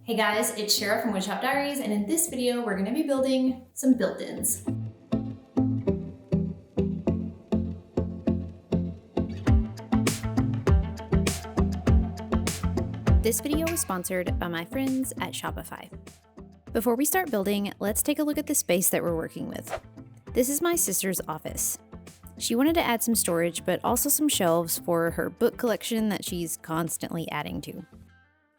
Hey guys, it's Shara from Woodshop Diaries, and in this video we're going to be building some built-ins. This video was sponsored by my friends at Shopify. Before we start building, let's take a look at the space that we're working with. This is my sister's office. She wanted to add some storage, but also some shelves for her book collection that she's constantly adding to.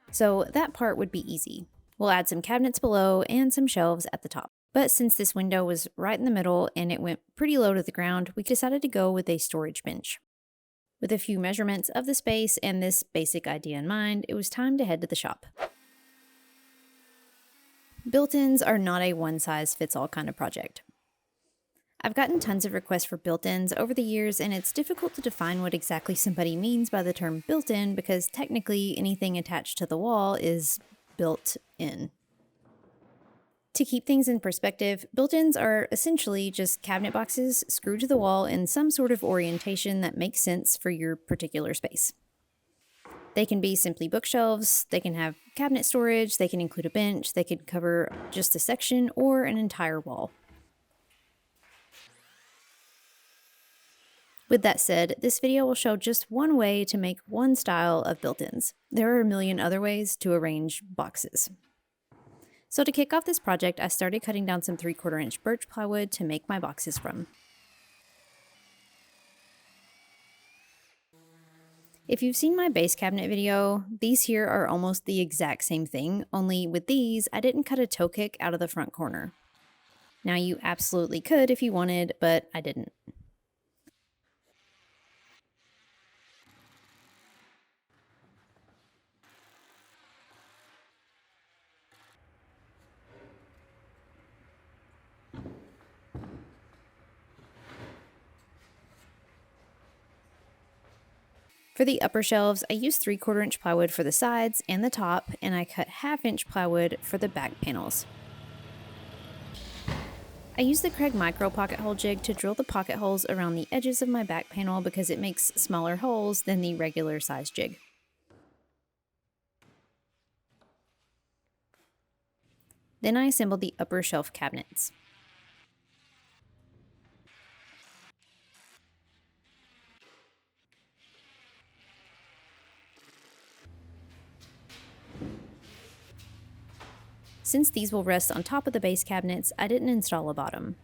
So that part would be easy. We'll add some cabinets below and some shelves at the top. But since this window was right in the middle and it went pretty low to the ground, we decided to go with a storage bench. With a few measurements of the space and this basic idea in mind, it was time to head to the shop. Built-ins are not a one-size-fits-all kind of project. I've gotten tons of requests for built-ins over the years, and it's difficult to define what exactly somebody means by the term built-in because technically anything attached to the wall is built in. To keep things in perspective, built-ins are essentially just cabinet boxes screwed to the wall in some sort of orientation that makes sense for your particular space. They can be simply bookshelves, they can have cabinet storage, they can include a bench, they can cover just a section or an entire wall. With that said, this video will show just one way to make one style of built-ins. There are a million other ways to arrange boxes. So to kick off this project, I started cutting down some 3/4 inch birch plywood to make my boxes from. If you've seen my base cabinet video, these here are almost the exact same thing, only with these, I didn't cut a toe kick out of the front corner. Now you absolutely could if you wanted, but I didn't. For the upper shelves, I used 3/4 inch plywood for the sides and the top, and I cut 1/2 inch plywood for the back panels. I used the Craig Micro pocket hole jig to drill the pocket holes around the edges of my back panel because it makes smaller holes than the regular size jig. Then I assembled the upper shelf cabinets. Since these will rest on top of the base cabinets, I didn't install a bottom.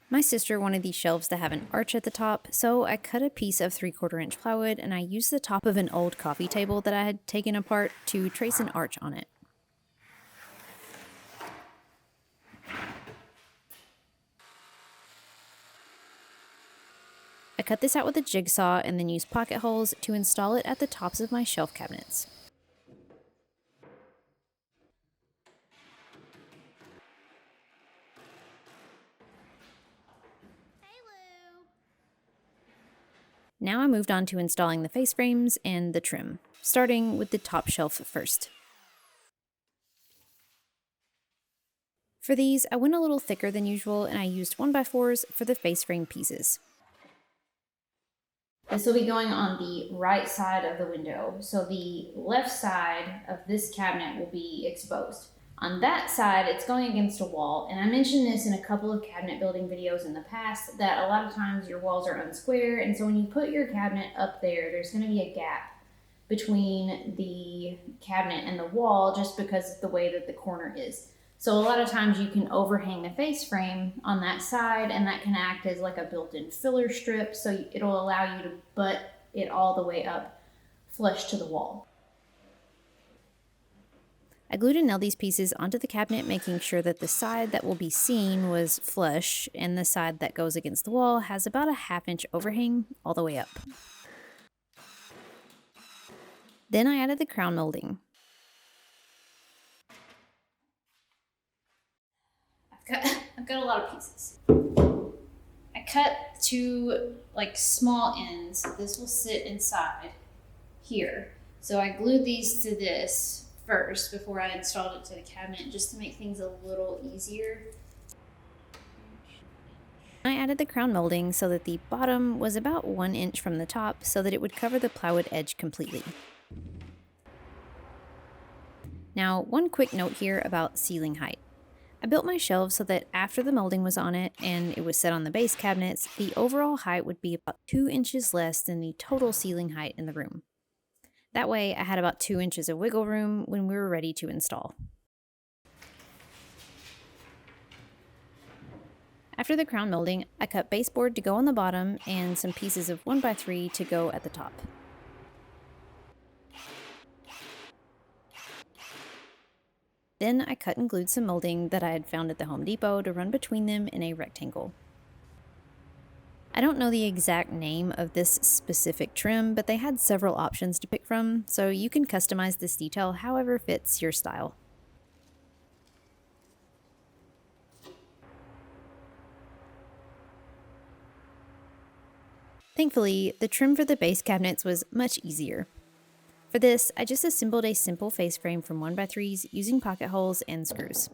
My sister wanted these shelves to have an arch at the top, so I cut a piece of 3/4 inch plywood and I used the top of an old coffee table that I had taken apart to trace an arch on it. I cut this out with a jigsaw and then used pocket holes to install it at the tops of my shelf cabinets. Now I moved on to installing the face frames and the trim, starting with the top shelf first. For these, I went a little thicker than usual and I used 1x4s for the face frame pieces. This will be going on the right side of the window, so the left side of this cabinet will be exposed. On that side, it's going against a wall, and I mentioned this in a couple of cabinet building videos in the past, that a lot of times your walls are unsquare, and so when you put your cabinet up there, there's going to be a gap between the cabinet and the wall just because of the way that the corner is. So a lot of times you can overhang the face frame on that side, and that can act as like a built-in filler strip, so it'll allow you to butt it all the way up flush to the wall. I glued and nailed these pieces onto the cabinet, making sure that the side that will be seen was flush, and the side that goes against the wall has about a 1/2 inch overhang all the way up. Then I added the crown molding. I've got a lot of pieces. I cut 2 like small ends. This will sit inside here. So I glued these to this first before I installed it to the cabinet just to make things a little easier. I added the crown molding so that the bottom was about 1 inch from the top so that it would cover the plywood edge completely. Now, one quick note here about ceiling height. I built my shelves so that after the molding was on it and it was set on the base cabinets, the overall height would be about 2 inches less than the total ceiling height in the room. That way, I had about 2 inches of wiggle room when we were ready to install. After the crown molding, I cut baseboard to go on the bottom and some pieces of 1x3 to go at the top. Then I cut and glued some molding that I had found at the Home Depot to run between them in a rectangle. I don't know the exact name of this specific trim, but they had several options to pick from, so you can customize this detail however fits your style. Thankfully, the trim for the base cabinets was much easier. For this, I just assembled a simple face frame from 1x3s using pocket holes and screws.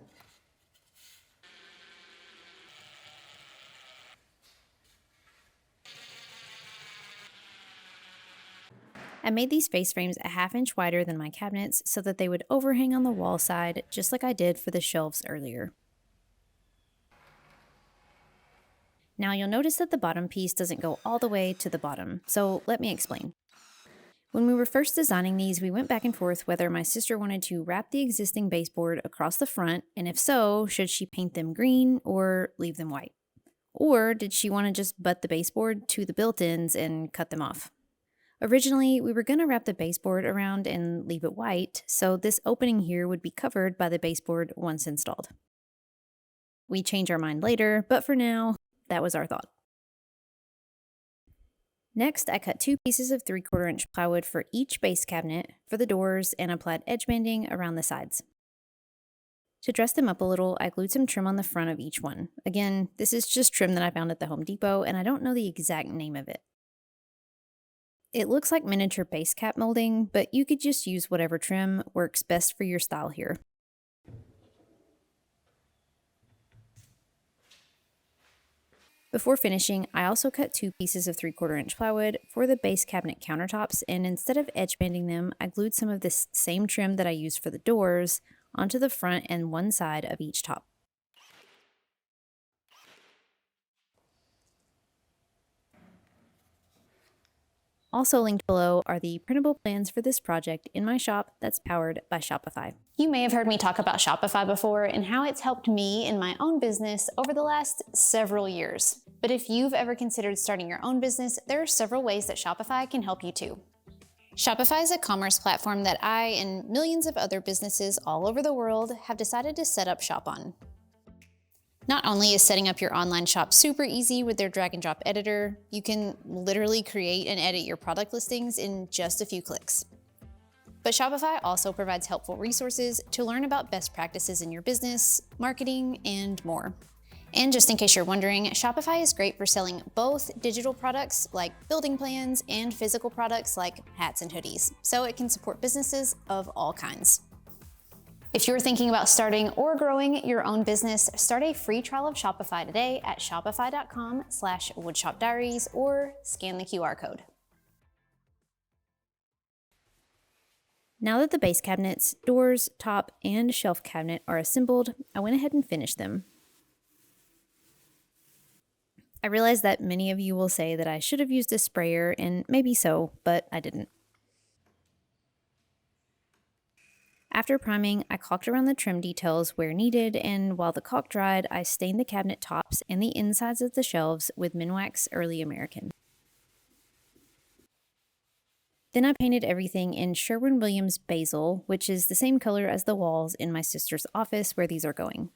I made these face frames a 1/2 inch wider than my cabinets so that they would overhang on the wall side just like I did for the shelves earlier. Now you'll notice that the bottom piece doesn't go all the way to the bottom, so let me explain. When we were first designing these, we went back and forth whether my sister wanted to wrap the existing baseboard across the front, and if so, should she paint them green or leave them white? Or did she want to just butt the baseboard to the built-ins and cut them off? Originally, we were going to wrap the baseboard around and leave it white, so this opening here would be covered by the baseboard once installed. We change our mind later, but for now, that was our thought. Next, I cut 2 pieces of 3/4 inch plywood for each base cabinet for the doors and applied edge banding around the sides. To dress them up a little, I glued some trim on the front of each one. Again, this is just trim that I found at the Home Depot, and I don't know the exact name of it. It looks like miniature base cap molding, but you could just use whatever trim works best for your style here. Before finishing, I also cut 2 pieces of 3/4 inch plywood for the base cabinet countertops, and instead of edge banding them, I glued some of this same trim that I used for the doors onto the front and one side of each top. Also linked below are the printable plans for this project in my shop that's powered by Shopify. You may have heard me talk about Shopify before and how it's helped me in my own business over the last several years. But if you've ever considered starting your own business, there are several ways that Shopify can help you too. Shopify is a commerce platform that I and millions of other businesses all over the world have decided to set up shop on. Not only is setting up your online shop super easy with their drag and drop editor, you can literally create and edit your product listings in just a few clicks. But Shopify also provides helpful resources to learn about best practices in your business, marketing, and more. And just in case you're wondering, Shopify is great for selling both digital products like building plans and physical products like hats and hoodies, so it can support businesses of all kinds. If you're thinking about starting or growing your own business, start a free trial of Shopify today at shopify.com/woodshopdiaries or scan the QR code. Now that the base cabinets, doors, top, and shelf cabinet are assembled, I went ahead and finished them. I realize that many of you will say that I should have used a sprayer, and maybe so, but I didn't. After priming, I caulked around the trim details where needed, and while the caulk dried, I stained the cabinet tops and the insides of the shelves with Minwax Early American. Then I painted everything in Sherwin-Williams Basil, which is the same color as the walls in my sister's office where these are going.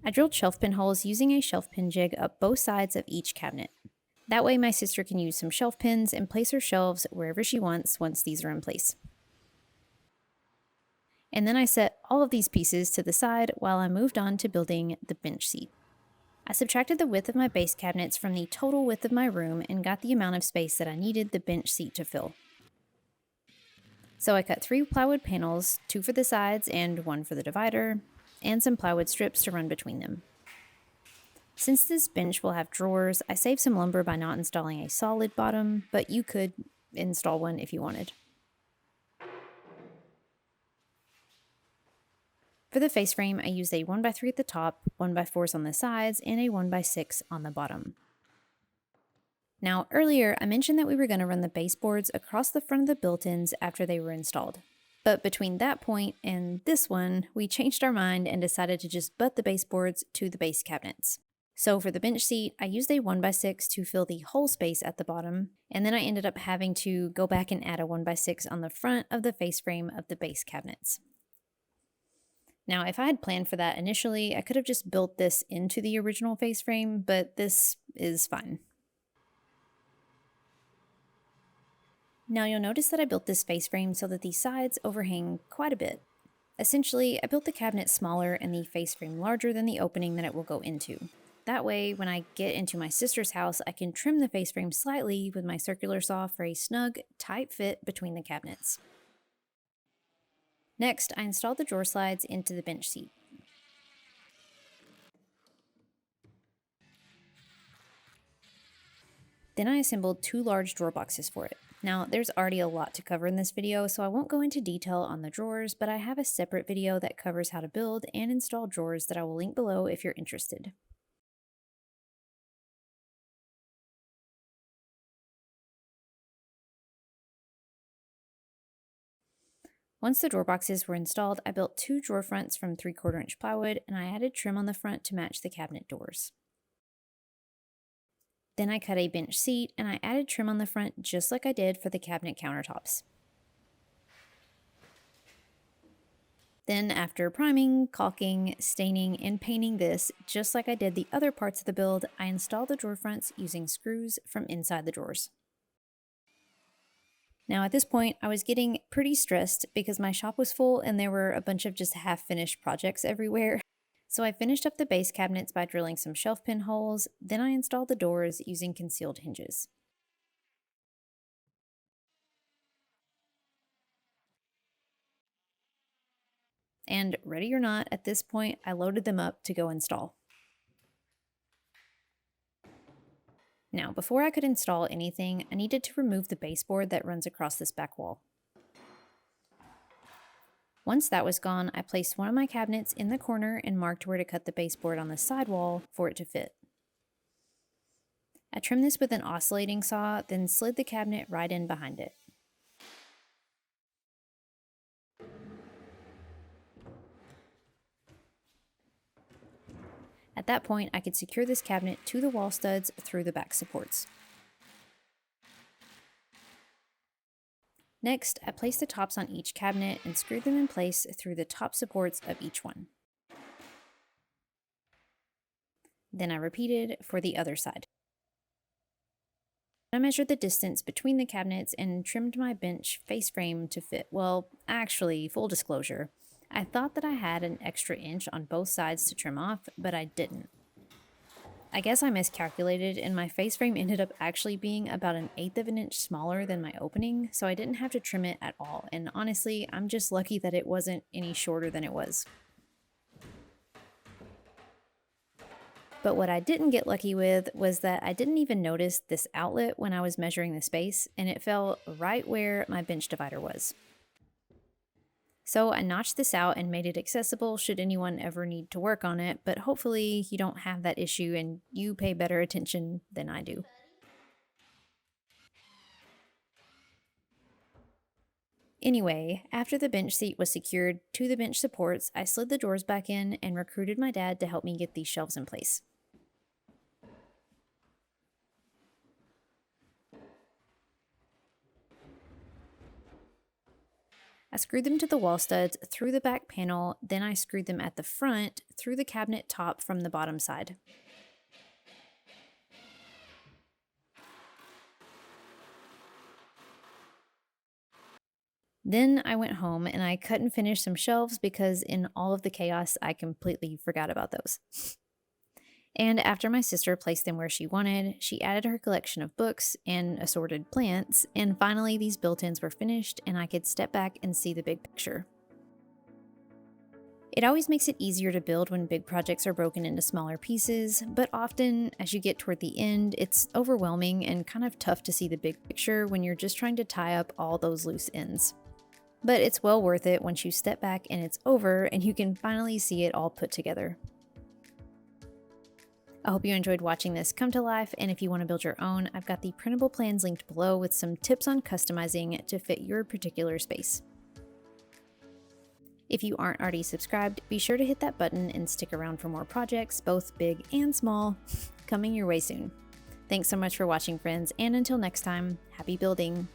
I drilled shelf pin holes using a shelf pin jig up both sides of each cabinet. That way my sister can use some shelf pins and place her shelves wherever she wants once these are in place. And then I set all of these pieces to the side while I moved on to building the bench seat. I subtracted the width of my base cabinets from the total width of my room and got the amount of space that I needed the bench seat to fill. So I cut 3 plywood panels, 2 for the sides and 1 for the divider. and some plywood strips to run between them. Since this bench will have drawers, I saved some lumber by not installing a solid bottom, but you could install one if you wanted. For the face frame, I used a 1x3 at the top, 1x4s on the sides, and a 1x6 on the bottom. Now, earlier I mentioned that we were going to run the baseboards across the front of the built-ins after they were installed. But between that point and this one, we changed our mind and decided to just butt the baseboards to the base cabinets. So for the bench seat, I used a 1x6 to fill the whole space at the bottom, and then I ended up having to go back and add a 1x6 on the front of the face frame of the base cabinets. Now, if I had planned for that initially, I could have just built this into the original face frame, but this is fine. Now you'll notice that I built this face frame so that the sides overhang quite a bit. Essentially, I built the cabinet smaller and the face frame larger than the opening that it will go into. That way, when I get into my sister's house, I can trim the face frame slightly with my circular saw for a snug, tight fit between the cabinets. Next, I installed the drawer slides into the bench seat. Then I assembled 2 large drawer boxes for it. Now, there's already a lot to cover in this video, so I won't go into detail on the drawers, but I have a separate video that covers how to build and install drawers that I will link below if you're interested. Once the drawer boxes were installed, I built 2 drawer fronts from 3/4 inch plywood, and I added trim on the front to match the cabinet doors. Then I cut a bench seat, and I added trim on the front just like I did for the cabinet countertops. Then after priming, caulking, staining, and painting this, just like I did the other parts of the build, I installed the drawer fronts using screws from inside the drawers. Now at this point, I was getting pretty stressed because my shop was full and there were a bunch of just half-finished projects everywhere. So I finished up the base cabinets by drilling some shelf pin holes, then I installed the doors using concealed hinges. And ready or not, at this point, I loaded them up to go install. Now, before I could install anything, I needed to remove the baseboard that runs across this back wall. Once that was gone, I placed one of my cabinets in the corner and marked where to cut the baseboard on the side wall for it to fit. I trimmed this with an oscillating saw, then slid the cabinet right in behind it. At that point, I could secure this cabinet to the wall studs through the back supports. Next, I placed the tops on each cabinet and screwed them in place through the top supports of each one. Then I repeated for the other side. I measured the distance between the cabinets and trimmed my bench face frame to fit. Well, actually, full disclosure, I thought that I had an extra inch on both sides to trim off, but I didn't. I guess I miscalculated and my face frame ended up actually being about 1/8 of an inch smaller than my opening, so I didn't have to trim it at all, and honestly, I'm just lucky that it wasn't any shorter than it was. But what I didn't get lucky with was that I didn't even notice this outlet when I was measuring the space, and it fell right where my bench divider was. So I notched this out and made it accessible should anyone ever need to work on it, but hopefully you don't have that issue and you pay better attention than I do. Anyway, after the bench seat was secured to the bench supports, I slid the drawers back in and recruited my dad to help me get these shelves in place. I screwed them to the wall studs through the back panel, then I screwed them at the front through the cabinet top from the bottom side. Then I went home and I cut and finished some shelves because in all of the chaos, I completely forgot about those. And after my sister placed them where she wanted, she added her collection of books and assorted plants, and finally these built-ins were finished and I could step back and see the big picture. It always makes it easier to build when big projects are broken into smaller pieces, but often, as you get toward the end, it's overwhelming and kind of tough to see the big picture when you're just trying to tie up all those loose ends. But it's well worth it once you step back and it's over and you can finally see it all put together. I hope you enjoyed watching this come to life, and if you want to build your own, I've got the printable plans linked below with some tips on customizing to fit your particular space. If you aren't already subscribed, be sure to hit that button and stick around for more projects, both big and small, coming your way soon. Thanks so much for watching, friends, and until next time, happy building!